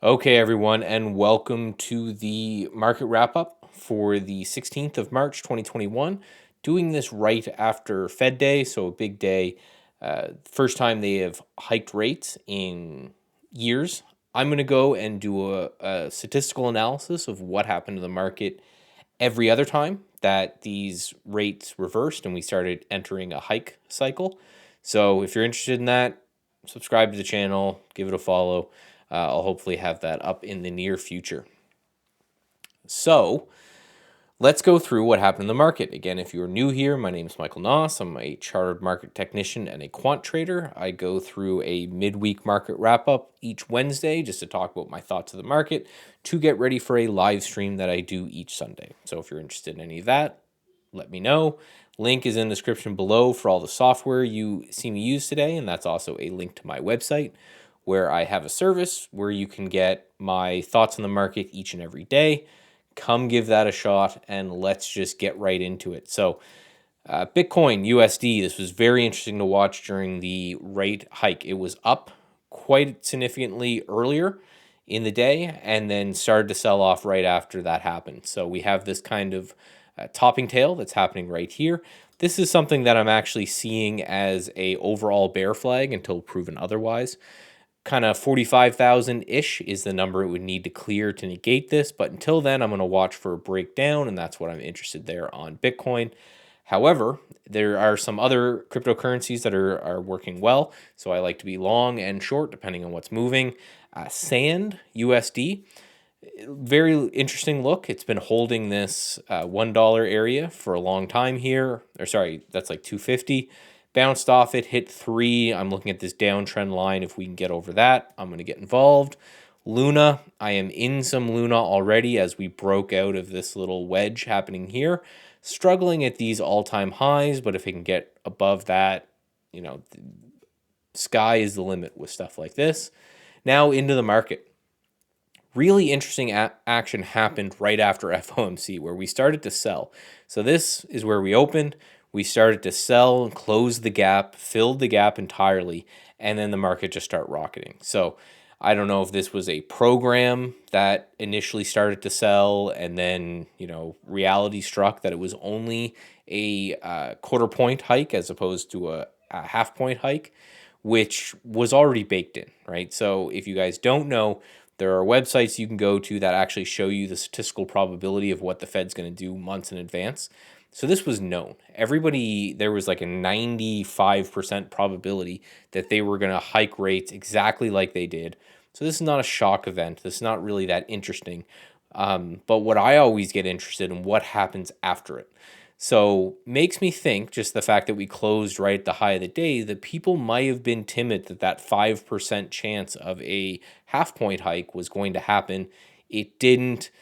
Okay, everyone, and welcome to the market wrap up for the 16th of March 2021. Doing this right after Fed Day, so a big day. First time they have hiked rates in years. I'm going to go and do a statistical analysis of what happened to the market every other time that these rates reversed and we started entering a hike cycle. So if you're interested in that, subscribe to the channel, give it a follow. I'll hopefully have that up in the near future. So let's go through what happened in the market. Again, if you're new here, my name is Michael Nauss. I'm a chartered market technician and a quant trader. I go through a midweek market wrap up each Wednesday just to talk about my thoughts of the market to get ready for a live stream that I do each Sunday. So if you're interested in any of that, let me know. Link is in the description below for all the software you see me use today, and that's also a link to my website where I have a service where you can get my thoughts on the market each and every day. Come give that a shot and let's just get right into it. So, Bitcoin USD, this was very interesting to watch during the rate hike. It was up quite significantly earlier in the day and then started to sell off right after that happened. So, we have this kind of topping tail that's happening right here. This is something that I'm actually seeing as a overall bear flag until proven otherwise. Kind of 45,000-ish is the number it would need to clear to negate this. But until then, I'm going to watch for a breakdown, and that's what I'm interested there on Bitcoin. However, there are some other cryptocurrencies that are working well. So I like to be long and short depending on what's moving. Sand, USD, very interesting look. It's been holding this $1 area for a long time here. Or sorry, that's like 250. Bounced off it, hit 3. I'm looking at this downtrend line. If we can get over that, I'm going to get involved. Luna, I am in some Luna already as we broke out of this little wedge happening here. Struggling at these all-time highs, but if it can get above that, the sky is the limit with stuff like this. Now into the market. Really interesting action happened right after FOMC where we started to sell. So this is where we opened. We started to sell and close the gap, filled the gap entirely, and then the market just started rocketing. So I don't know if this was a program that initially started to sell and then, reality struck that it was only a quarter point hike as opposed to a half point hike, which was already baked in, right? So if you guys don't know, there are websites you can go to that actually show you the statistical probability of what the Fed's going to do months in advance. So this was known. There was like a 95% probability that they were going to hike rates exactly like they did. So this is not a shock event. This is not really that interesting. But what I always get interested in what happens after it. So makes me think just the fact that we closed right at the high of the day that people might have been timid that 5% chance of a half point hike was going to happen. It didn't.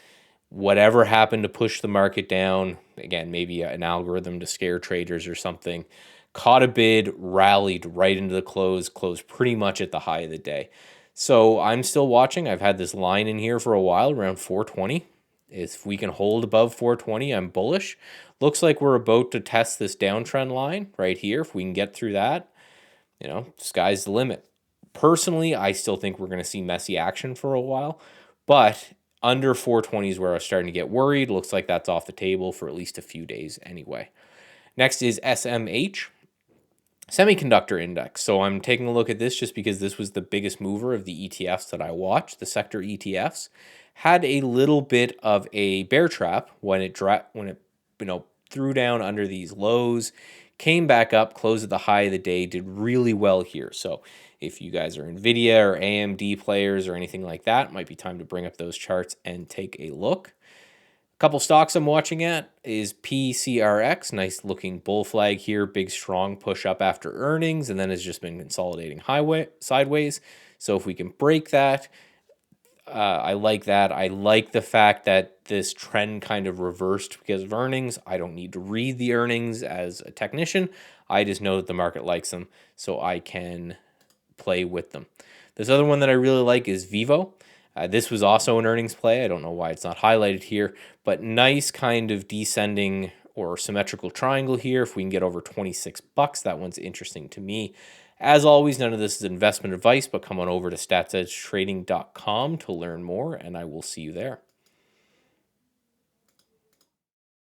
Whatever happened to push the market down, again, maybe an algorithm to scare traders or something, caught a bid, rallied right into the closed pretty much at the high of the day. So I'm still watching. I've had this line in here for a while around 420. If we can hold above 420, I'm bullish. Looks like we're about to test this downtrend line right here. If we can get through that, sky's the limit. Personally, I still think we're going to see messy action for a while, but under 420 is where I was starting to get worried. Looks like that's off the table for at least a few days anyway. Next is SMH Semiconductor Index. So I'm taking a look at this just because this was the biggest mover of the ETFs that I watched. The sector ETFs had a little bit of a bear trap when it threw down under these lows, came back up, closed at the high of the day, did really well here. So if you guys are NVIDIA or AMD players or anything like that, it might be time to bring up those charts and take a look. Couple stocks I'm watching at is PCRX, nice looking bull flag here, big strong push up after earnings, and then has just been consolidating sideways. So if we can break that, I like that. I like the fact that this trend kind of reversed because of earnings. I don't need to read the earnings as a technician. I just know that the market likes them, so I can play with them. This other one that I really like is Vivo. This was also an earnings play. I don't know why it's not highlighted here, but nice kind of descending or symmetrical triangle here. If we can get over 26 bucks, that one's interesting to me. As always, none of this is investment advice, but come on over to statsedgetrading.com to learn more, and I will see you there.